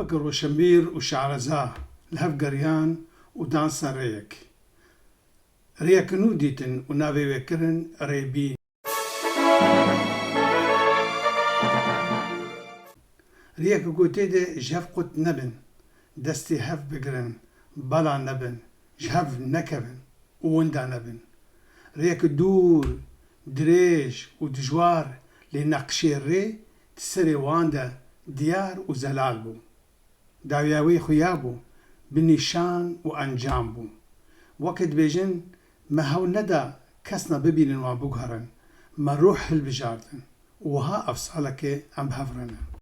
بكر وشمبير وشعرزاه لهف قريان ودانسا ريك نوديتن ونافي بكرن ريبين ريك قوتيدي جهف قوت نبن دستي هف بقرن بلا نبن جهف نكبن ووندا نبن ريك دور دريج ودجوار لنقشي الري تسري واندا ديار وزلالبو داوياوي خيابو بنيشان وأنجامبو وقت بيجن ما هو ندى كسنا ببين وابوغهرن ما روح البجاردن وها أفصالك أم بهفرنا